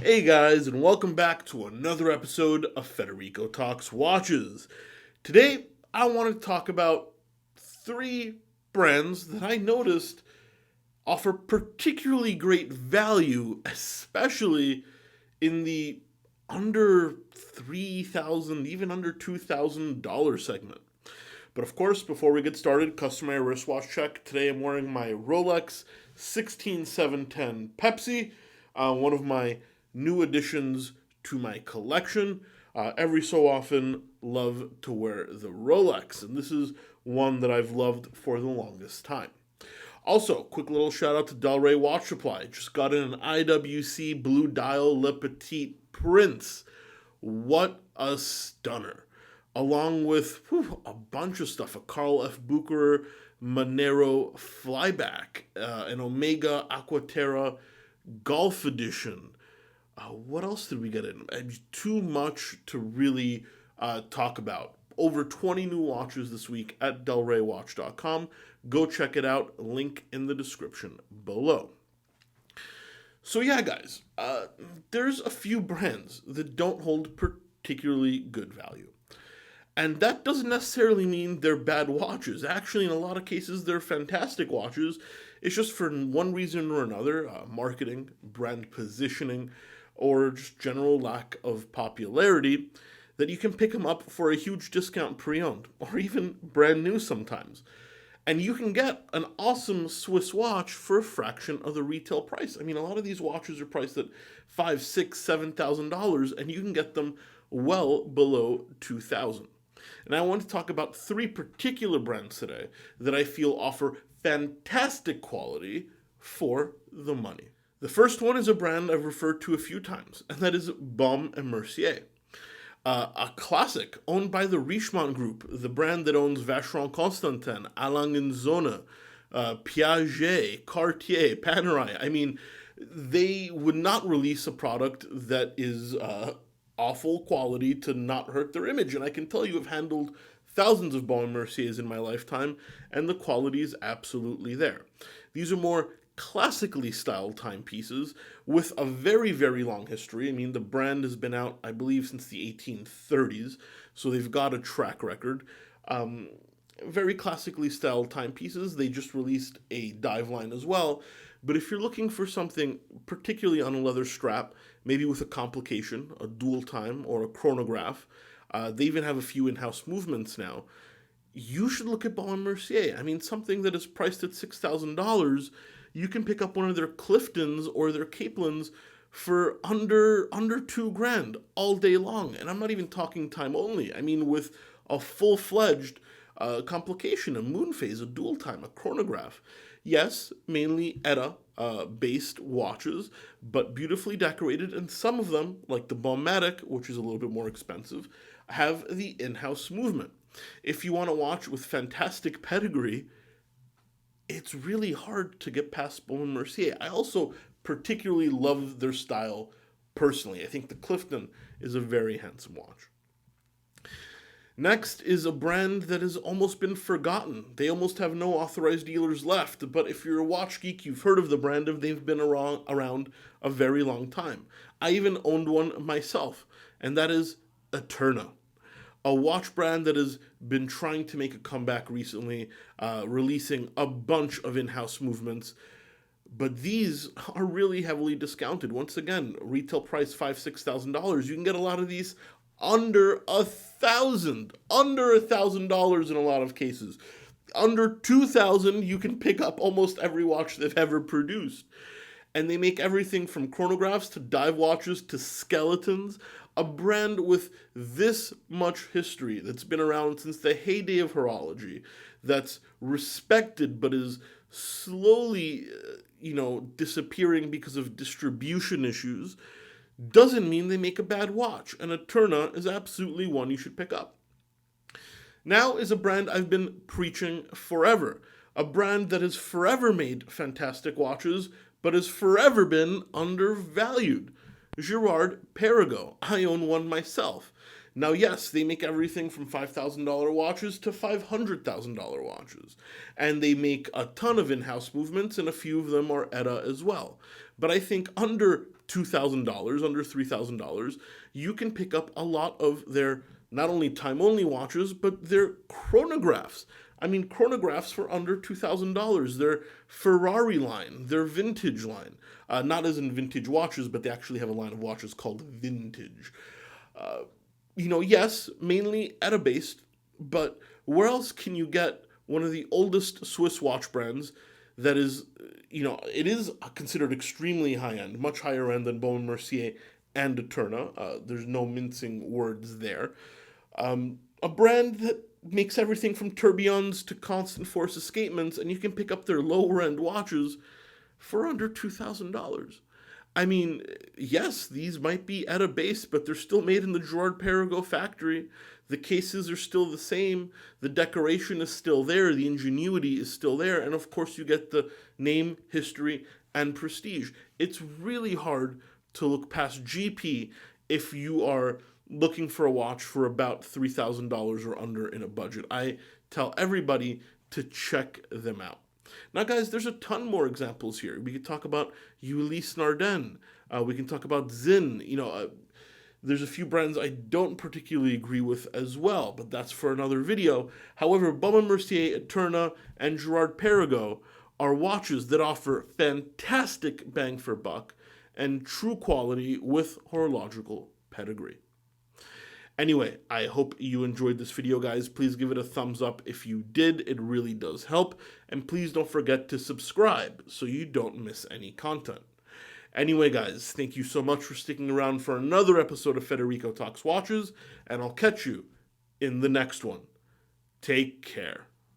Hey guys, and welcome back to another episode of Federico Talks Watches. Today, I want to talk about three brands that I noticed offer particularly great value, especially in the under $3,000, even under $2,000 segment. But of course, before we get started, customary wristwatch check. Today I'm wearing my Rolex 16710 Pepsi, one of my new additions to my collection. Every so often, love to wear the Rolex, and this is one that I've loved for the longest time. Also, quick little shout out to Delray Watch Supply. Just got in an IWC Blue Dial Le Petit Prince. What a stunner. Along with a bunch of stuff, a Carl F. Bucherer Monero Flyback, an Omega Aquaterra Golf Edition. What else did we get in? Too much to really talk about. Over 20 new watches this week at delraywatch.com. Go check it out. Link in the description below. So yeah, guys, there's a few brands that don't hold particularly good value. And that doesn't necessarily mean they're bad watches. Actually, in a lot of cases, they're fantastic watches. It's just for one reason or another, marketing, brand positioning, or just general lack of popularity, that you can pick them up for a huge discount pre-owned, or even brand new sometimes. And you can get an awesome Swiss watch for a fraction of the retail price. I mean, a lot of these watches are priced at $5,000, $6,000, $7,000, and you can get them well below $2,000. And I want to talk about three particular brands today that I feel offer fantastic quality for the money. The first one is a brand I've referred to a few times, and that is Baume Mercier. A classic owned by the Richemont Group, the brand that owns Vacheron Constantin, A. Lange & Söhne, Piaget, Cartier, Panerai. I mean, they would not release a product that is awful quality to not hurt their image. And I can tell you I've handled thousands of Baume Merciers in my lifetime, and the quality is absolutely there. These are more classically styled timepieces with a very, very long history. I mean, the brand has been out, I believe, since the 1830s, so they've got a track record. Very classically styled timepieces. They just released a dive line as well. But if you're looking for something particularly on a leather strap, maybe with a complication, a dual time, or a chronograph, they even have a few in-house movements now, you should look at Baume Mercier. I mean, something that is priced at $6,000, you can pick up one of their Cliftons or their Capelins for under $2,000 all day long. And I'm not even talking time only. I mean, with a full-fledged complication, a moon phase, a dual time, a chronograph. Yes, mainly ETA-based watches, but beautifully decorated, and some of them, like the Baumatic, which is a little bit more expensive, have the in-house movement. If you want a watch with fantastic pedigree, it's really hard to get past Baume Mercier. I also particularly love their style personally. I think the Clifton is a very handsome watch. Next is a brand that has almost been forgotten. They almost have no authorized dealers left, but if you're a watch geek, you've heard of the brand and they've been around a very long time. I even owned one myself, and that is Eterna. A watch brand that has been trying to make a comeback recently, releasing a bunch of in-house movements, but these are really heavily discounted. Once again, retail price $5,000, $6,000. You can get a lot of these under $1,000 in a lot of cases. Under $2,000, you can pick up almost every watch they've ever produced. And they make everything from chronographs to dive watches to skeletons. A brand with this much history that's been around since the heyday of horology, that's respected but is slowly, disappearing because of distribution issues, doesn't mean they make a bad watch. And Eterna is absolutely one you should pick up. Now is a brand I've been preaching forever. A brand that has forever made fantastic watches, but has forever been undervalued. Girard Perregaux. I own one myself. Now, yes, they make everything from $5,000 watches to $500,000 watches. And they make a ton of in-house movements, and a few of them are ETA as well. But I think under $2,000, under $3,000, you can pick up a lot of their not only time-only watches, but their chronographs. I mean, chronographs for under $2,000. Their Ferrari line, their vintage line. Not as in vintage watches, but they actually have a line of watches called vintage. Yes, mainly ETA-based, but where else can you get one of the oldest Swiss watch brands that is, it is considered extremely high-end, much higher end than Baume Mercier and Eterna. There's no mincing words there. A brand that makes everything from tourbillons to constant force escapements, and you can pick up their lower-end watches for under $2,000. I mean, yes, these might be at a base, but they're still made in the Girard Perregaux factory. The cases are still the same. The decoration is still there. The ingenuity is still there. And of course, you get the name, history, and prestige. It's really hard to look past GP if you are looking for a watch for about $3,000 or under in a budget. I tell everybody to check them out. Now, guys, there's a ton more examples here. We could talk about Ulysse Nardin. We can talk about Zinn. There's a few brands I don't particularly agree with as well, but that's for another video. However, Baume Mercier, Eterna, and Girard Perregaux are watches that offer fantastic bang for buck and true quality with horological pedigree. Anyway, I hope you enjoyed this video, guys. Please give it a thumbs up if you did. It really does help. And please don't forget to subscribe so you don't miss any content. Anyway, guys, thank you so much for sticking around for another episode of Federico Talks Watches, and I'll catch you in the next one. Take care.